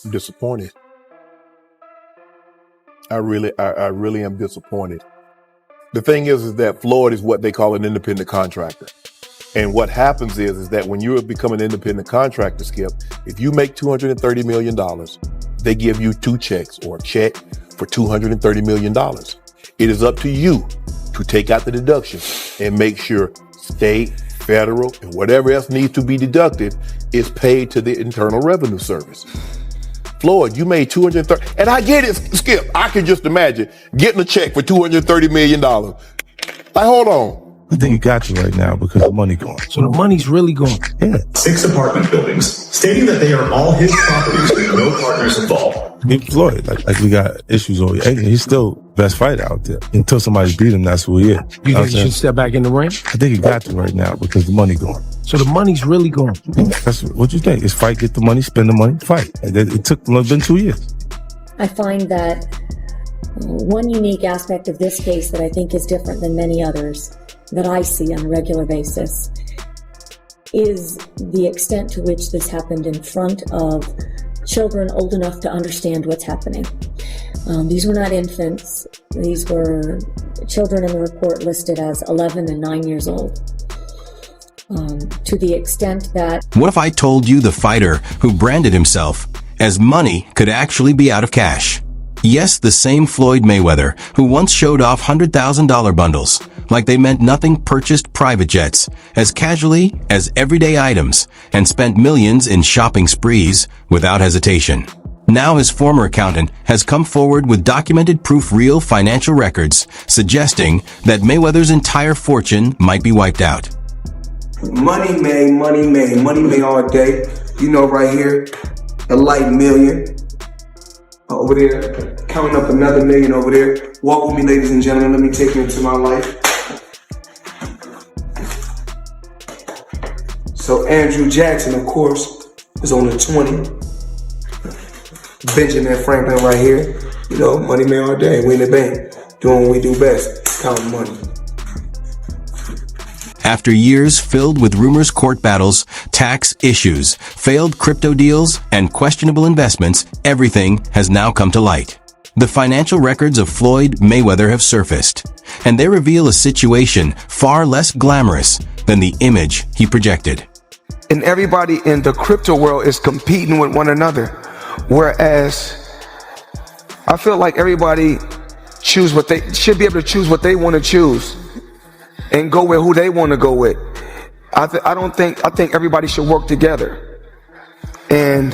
I'm disappointed. I really am disappointed. The thing is that Floyd is what they call an independent contractor. And what happens is that when you become an independent contractor, Skip, if you make $230 million, they give you two checks or a check for $230 million. It is up to you to take out the deduction and make sure state, federal, and whatever else needs to be deducted is paid to the Internal Revenue Service. Floyd, you made $230, and I get it, Skip. I can just imagine getting a check for $230 million. Like, hold on. I think you got you right now because the money gone. So the money's really gone. Yeah. 6 apartment buildings, stating that they are all his properties with no partners involved. I mean, Floyd, like we got issues over here. He's still best fighter out there. Until somebody beat him, that's who he is. You think he should step back in the ring? I think you got you right now because the money gone. So the money's really gone. That's what you think. It's fight, get the money, spend the money, fight. It took been 2 years. I find that one unique aspect of this case that I think is different than many others that I see on a regular basis is the extent to which this happened in front of children old enough to understand what's happening. These were not infants. These were children in the report listed as 11 and 9 years old. To the extent that... What if I told you the fighter who branded himself as money could actually be out of cash? Yes, the same Floyd Mayweather who once showed off $100,000 bundles like they meant nothing, purchased private jets as casually as everyday items and spent millions in shopping sprees without hesitation. Now his former accountant has come forward with documented proof, real financial records suggesting that Mayweather's entire fortune might be wiped out. Money made all day. You know, right here, a light million. Over there, counting up another million over there. Walk with me, ladies and gentlemen. Let me take you into my life. So Andrew Jackson, of course, is on the 20. Benjamin Franklin right here. You know, money made all day. We in the bank, doing what we do best, counting money. After years filled with rumors, court battles, tax issues, failed crypto deals, and questionable investments, everything has now come to light. The financial records of Floyd Mayweather have surfaced, and they reveal a situation far less glamorous than the image he projected. And everybody in the crypto world is competing with one another, whereas I feel like everybody should be able to choose what they want to choose and go with who they want to go with. I think everybody should work together. And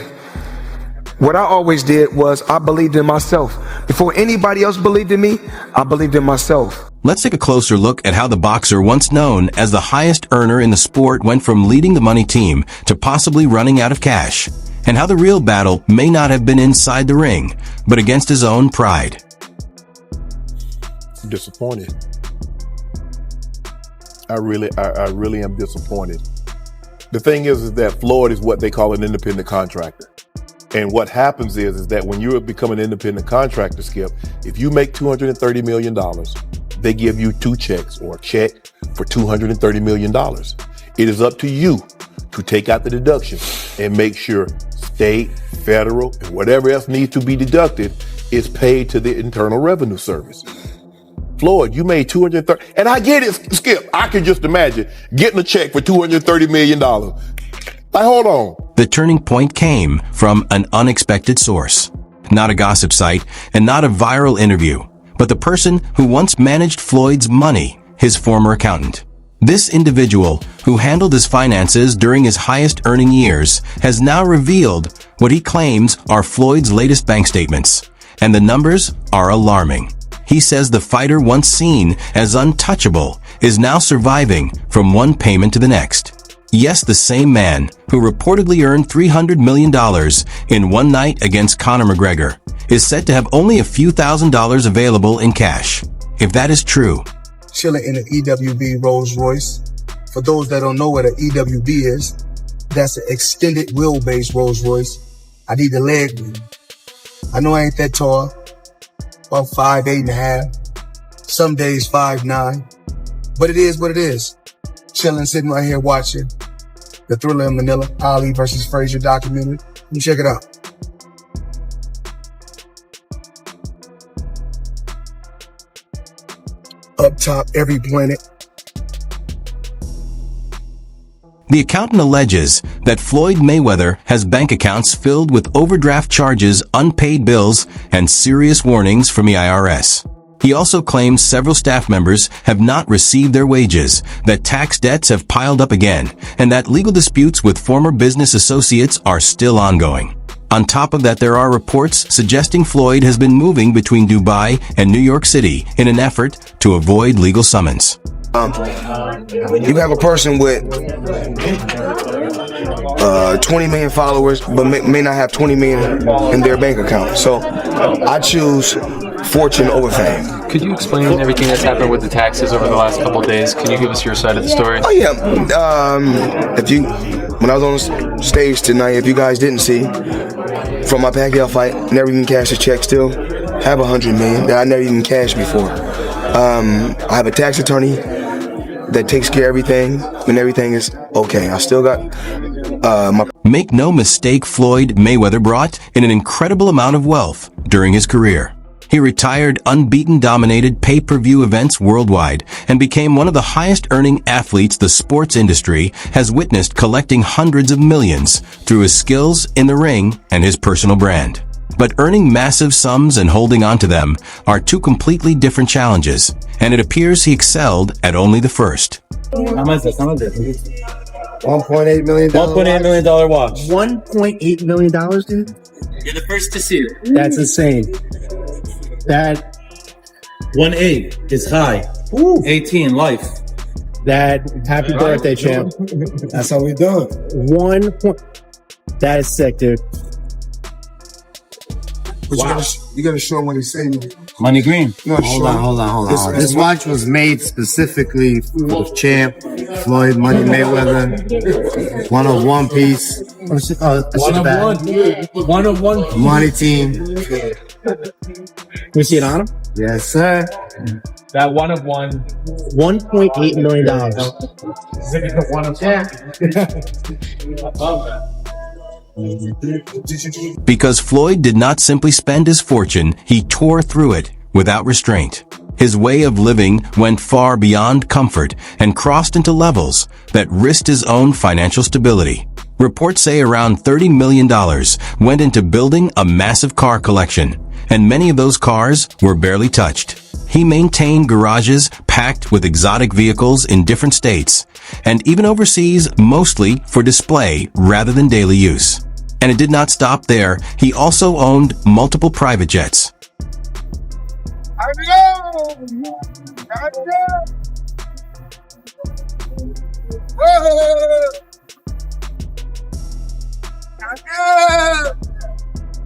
what I always did was I believed in myself. Before anybody else believed in me, I believed in myself. Let's take a closer look at how the boxer once known as the highest earner in the sport went from leading the money team to possibly running out of cash, and how the real battle may not have been inside the ring, but against his own pride. I'm disappointed. I really am disappointed. The thing is that Floyd is what they call an independent contractor. And what happens is that when you become an independent contractor, Skip, if you make $230 million, they give you two checks or a check for $230 million. It is up to you to take out the deduction and make sure state, federal, and whatever else needs to be deducted is paid to the Internal Revenue Service. Floyd, you made $230, and I get it, Skip. I can just imagine getting a check for $230 million. Like, hold on. The turning point came from an unexpected source. Not a gossip site and not a viral interview, but the person who once managed Floyd's money, his former accountant. This individual, who handled his finances during his highest earning years, has now revealed what he claims are Floyd's latest bank statements. And the numbers are alarming. He says the fighter once seen as untouchable is now surviving from one payment to the next. Yes, the same man who reportedly earned $300 million in one night against Conor McGregor is said to have only a few $1,000s available in cash. If that is true, chilling in an EWB Rolls Royce. For those that don't know what an EWB is, that's an extended wheelbase Rolls Royce. I need the leg room. I know I ain't that tall, about 5'8.5", some days 5'9", but it is what it is. Chilling, sitting right here watching the Thriller in Manila, Ali versus Frazier documentary. You check it out. up top, every planet. The accountant alleges that Floyd Mayweather has bank accounts filled with overdraft charges, unpaid bills, and serious warnings from the IRS. He also claims several staff members have not received their wages, that tax debts have piled up again, and that legal disputes with former business associates are still ongoing. On top of that, there are reports suggesting Floyd has been moving between Dubai and New York City in an effort to avoid legal summons. You have a person with 20 million followers, but may not have 20 million in their bank account. So I choose fortune over fame. Could you explain everything that's happened with the taxes over the last couple of days? Can you give us your side of the story? Oh yeah. When I was on the stage tonight, if you guys didn't see, from my Pacquiao fight, never even cashed a check. Still have 100 million that I never even cashed before. I have a tax attorney that takes care of everything when everything is okay. I still got my... Make no mistake, Floyd Mayweather brought in an incredible amount of wealth during his career. He retired unbeaten, dominated pay-per-view events worldwide, and became one of the highest-earning athletes the sports industry has witnessed, collecting hundreds of millions through his skills in the ring and his personal brand. But earning massive sums and holding on to them are two completely different challenges, and it appears he excelled at only the first. How much is it? $1.8 million. $1.8 million watch. $1.8 million, dude? You're the first to see it. That's insane. That 1.8 is high. 18 life. happy birthday, champ. That's how we do it. That is sick, dude. But you gotta show him what he's saying. Money green. Hold on. This watch was made specifically for the champ, Floyd Money Mayweather. 101 piece. One of one. Money team. We see it on him? Yes, sir. That one of one. $1.8 million. One of Because Floyd did not simply spend his fortune, he tore through it without restraint. His way of living went far beyond comfort and crossed into levels that risked his own financial stability. Reports say around $30 million went into building a massive car collection, and many of those cars were barely touched. He maintained garages packed with exotic vehicles in different states, and even overseas, mostly for display rather than daily use. And it did not stop there. He also owned multiple private jets.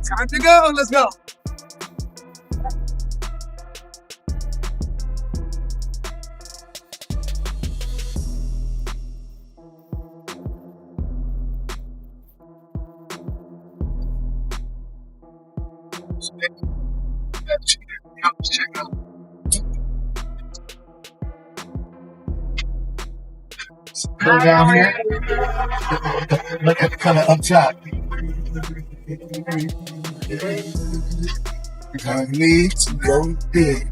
Time to go. Let's go. Check it out. Go down here. Look at the color up top. Time needs to go big.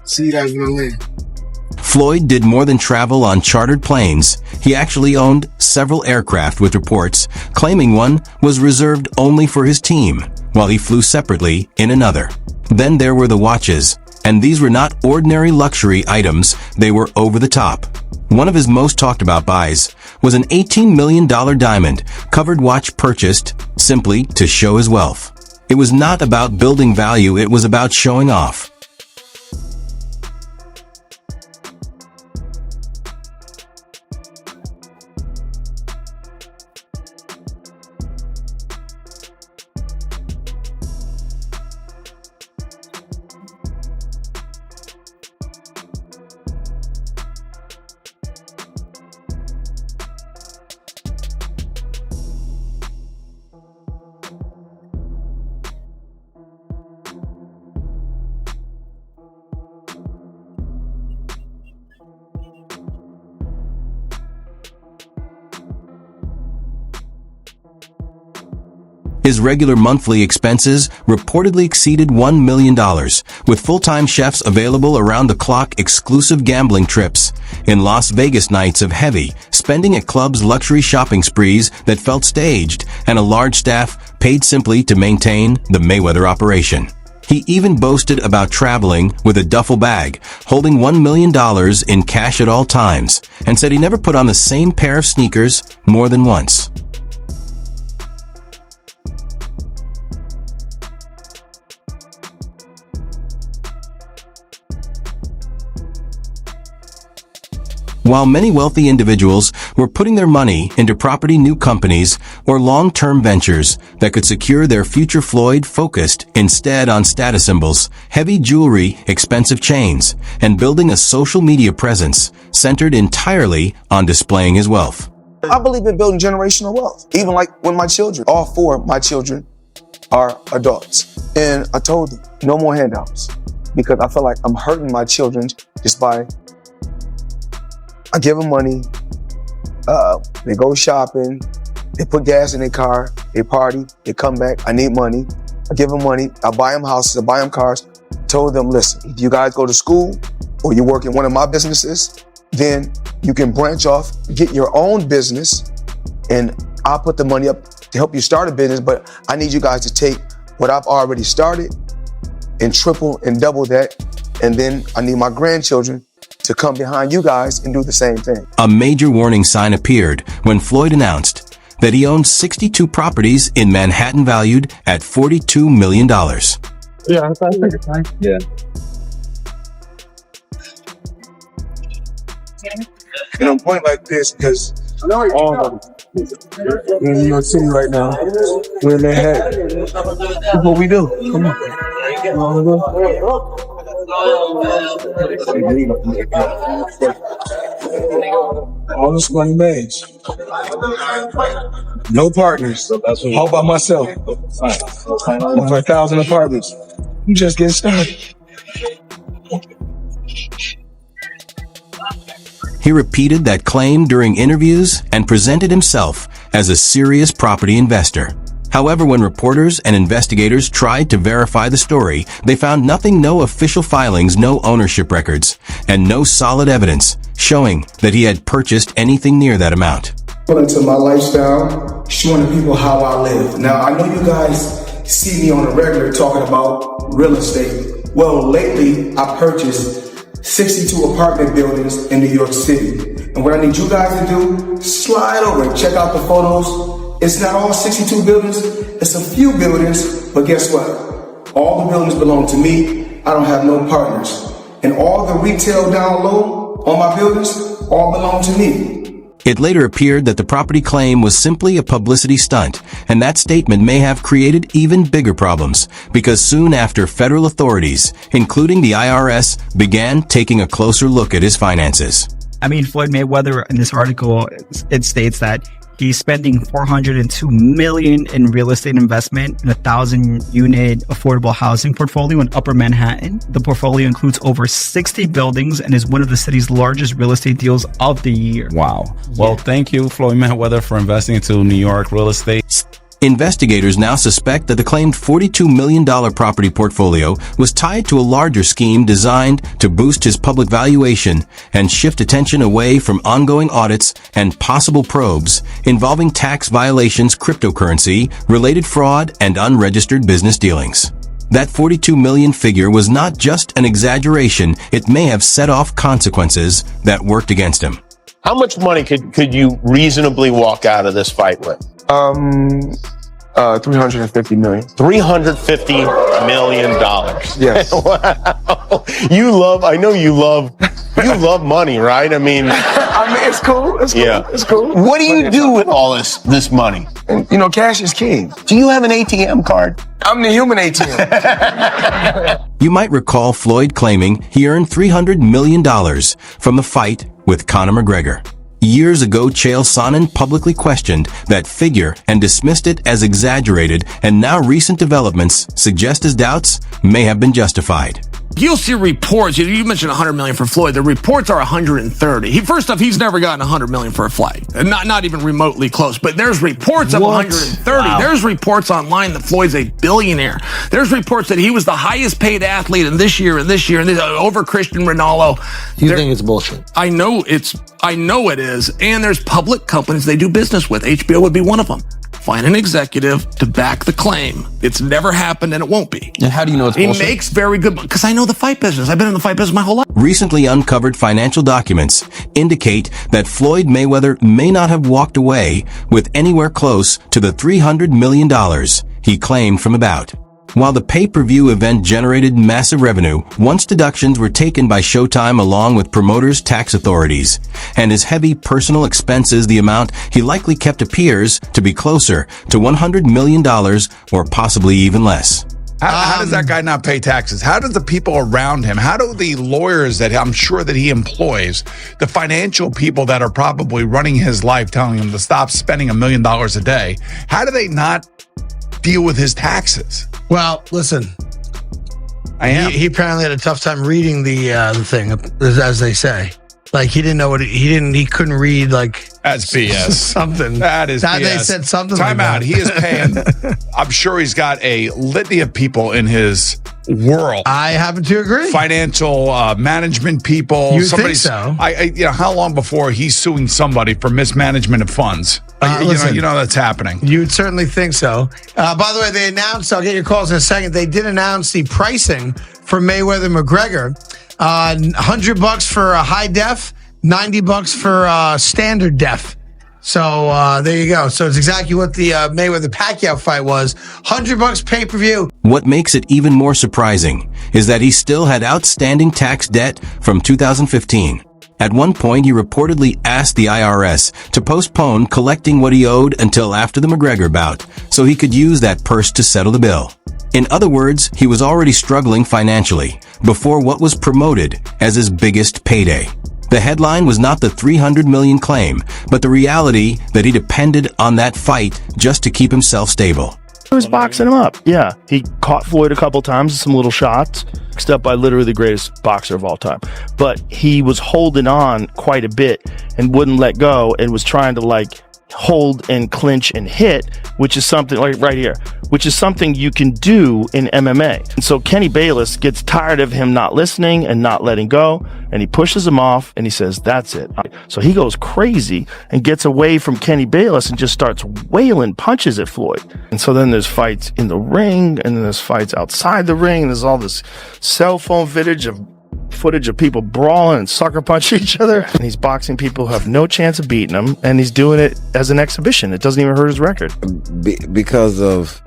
See that really. Floyd did more than travel on chartered planes. He actually owned several aircraft, with reports claiming one was reserved only for his team, while he flew separately in another. Then there were the watches, and these were not ordinary luxury items, they were over the top. One of his most talked about buys was an $18 million diamond covered watch purchased simply to show his wealth. It was not about building value, it was about showing off. His regular monthly expenses reportedly exceeded $1 million, with full-time chefs available around-the-clock exclusive gambling trips, in Las Vegas nights of heavy spending at clubs, luxury shopping sprees that felt staged, and a large staff paid simply to maintain the Mayweather operation. He even boasted about traveling with a duffel bag, holding $1 million in cash at all times, and said he never put on the same pair of sneakers more than once. While many wealthy individuals were putting their money into property new companies or long-term ventures that could secure their future, Floyd focused instead on status symbols, heavy jewelry, expensive chains, and building a social media presence centered entirely on displaying his wealth. I believe in building generational wealth. Even like when my children, all 4 of my children are adults. And I told them, no more handouts. Because I feel like I'm hurting my children just by, I give them money, they go shopping, they put gas in their car, they party, they come back, I need money. I give them money, I buy them houses, I buy them cars. Told them, listen, if you guys go to school or you work in one of my businesses, then you can branch off, get your own business, and I'll put the money up to help you start a business, but I need you guys to take what I've already started and triple and double that, and then I need my grandchildren to come behind you guys and do the same thing. A major warning sign appeared when Floyd announced that he owned 62 properties in Manhattan valued at $42 million. Yeah, I think it's fine. Yeah. And I'm pointing like this because all of them. We're in New York City right now. We're in Manhattan. That's what we do. Come on. All this money made. No partners. All by myself. Over 1,000 apartments. I'm just getting started. He repeated that claim during interviews and presented himself as a serious property investor. However, when reporters and investigators tried to verify the story, they found nothing, no official filings, no ownership records, and no solid evidence showing that he had purchased anything near that amount. Into my lifestyle, showing people how I live. Now, I know you guys see me on a regular talking about real estate. Well, lately, I purchased 62 apartment buildings in New York City. And what I need you guys to do, slide over and check out the photos. It's not all 62 buildings, it's a few buildings, but guess what? All the buildings belong to me. I don't have no partners. And all the retail down low on my buildings all belong to me. It later appeared that the property claim was simply a publicity stunt, and that statement may have created even bigger problems, because soon after, federal authorities, including the IRS, began taking a closer look at his finances. I mean, Floyd Mayweather, in this article, it states that he's spending $402 million in real estate investment in a 1,000-unit affordable housing portfolio in Upper Manhattan. The portfolio includes over 60 buildings and is one of the city's largest real estate deals of the year. Wow. Well, thank you, Floyd Mayweather, for investing into New York real estate. Investigators now suspect that the claimed $42 million property portfolio was tied to a larger scheme designed to boost his public valuation and shift attention away from ongoing audits and possible probes involving tax violations, cryptocurrency, related fraud, and unregistered business dealings. That 42 million figure was not just an exaggeration, it may have set off consequences that worked against him. How much money could you reasonably walk out of this fight with? 350 million. $350 million. Yes. Wow. I know you love money, right? I mean, it's cool. It's cool. Yeah. It's cool. What do you do with all this money? And, cash is king. Do you have an ATM card? I'm the human ATM. You might recall Floyd claiming he earned $300 million from the fight with Conor McGregor. Years ago, Chael Sonnen publicly questioned that figure and dismissed it as exaggerated, and now recent developments suggest his doubts may have been justified. You'll see reports. You mentioned 100 million for Floyd. The reports are 130. First off, he's never gotten 100 million for a fight, not even remotely close. But there's reports of 130. Wow. There's reports online that Floyd's a billionaire. There's reports that he was the highest paid athlete in this year and over Cristiano Ronaldo. You think it's bullshit? I know it is. And there's public companies they do business with. HBO would be one of them. Find an executive to back the claim. It's never happened and it won't be. And how do you know it's bullshit? He makes very good money because I know the fight business. I've been in the fight business my whole life. Recently uncovered financial documents indicate that Floyd Mayweather may not have walked away with anywhere close to the $300 million he claimed from a bout. While the pay-per-view event generated massive revenue, once deductions were taken by Showtime along with promoters' tax authorities, and his heavy personal expenses, the amount he likely kept appears to be closer to $100 million or possibly even less. How does that guy not pay taxes? How do the people around him, how do the lawyers that I'm sure that he employs, the financial people that are probably running his life telling him to stop spending $1 million a day, how do they not deal with his taxes? Well, listen, he apparently had a tough time reading the thing, as they say. Like he didn't know what he couldn't read. Like that's BS. Something that is BS. They said something. Time like out. That. He is paying. I'm sure he's got a litany of people in his world. I happen to agree. Financial management people. You think so? How long before he's suing somebody for mismanagement of funds? You know that's happening. You'd certainly think so. By the way, they announced, I'll get your calls in a second, they did announce the pricing for Mayweather-McGregor. $100 for a high def, $90 for standard def. So there you go. So it's exactly what the Mayweather-Pacquiao fight was. $100 pay-per-view. What makes it even more surprising is that he still had outstanding tax debt from 2015. At one point, he reportedly asked the IRS to postpone collecting what he owed until after the McGregor bout, so he could use that purse to settle the bill. In other words, he was already struggling financially before what was promoted as his biggest payday. The headline was not the $300 million claim, but the reality that he depended on that fight just to keep himself stable. He was boxing him up. Yeah, he caught Floyd a couple times, some little shots, boxed up by literally the greatest boxer of all time. But he was holding on quite a bit and wouldn't let go and was trying to hold and clinch and hit, which is something like right here, which is something you can do in MMA. And so Kenny Bayless gets tired of him not listening and not letting go, and he pushes him off and he says, that's it. So he goes crazy and gets away from Kenny Bayless and just starts wailing punches at Floyd. And so then there's fights in the ring, and then there's fights outside the ring, and there's all this cell phone footage of people brawling and sucker punching each other. And he's boxing people who have no chance of beating him, and he's doing it as an exhibition. It doesn't even hurt his record. Because of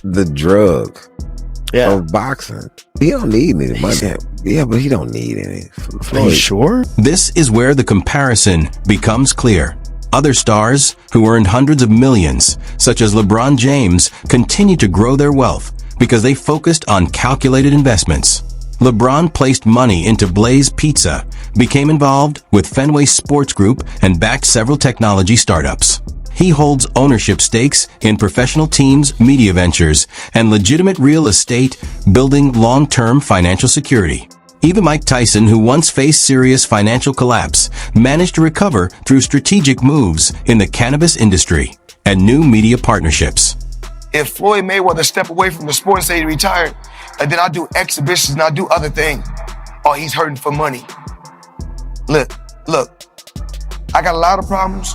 the drug of boxing. He don't need any money. Yeah, but he don't need any. Are you sure? This is where the comparison becomes clear. Other stars who earned hundreds of millions, such as LeBron James, continue to grow their wealth because they focused on calculated investments. LeBron placed money into Blaze Pizza, became involved with Fenway Sports Group, and backed several technology startups. He holds ownership stakes in professional teams, media ventures, and legitimate real estate, building long-term financial security. Even Mike Tyson, who once faced serious financial collapse, managed to recover through strategic moves in the cannabis industry and new media partnerships. If Floyd Mayweather step away from the sport and say he retired, and then I do exhibitions and I do other things, oh, he's hurting for money. Look, I got a lot of problems.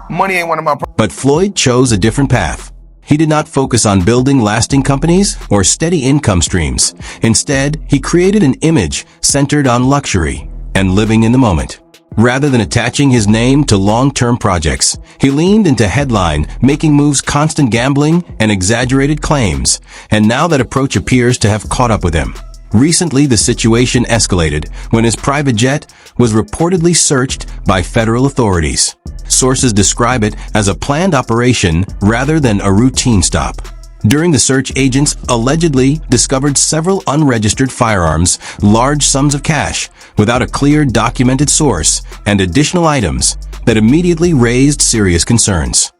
Money ain't one of my problems. But Floyd chose a different path. He did not focus on building lasting companies or steady income streams. Instead, he created an image centered on luxury and living in the moment. Rather than attaching his name to long-term projects, he leaned into headline, making moves, constant gambling, and exaggerated claims. And now that approach appears to have caught up with him. Recently, the situation escalated when his private jet was reportedly searched by federal authorities. Sources describe it as a planned operation rather than a routine stop. During the search, agents allegedly discovered several unregistered firearms, large sums of cash, without a clear documented source, and additional items that immediately raised serious concerns.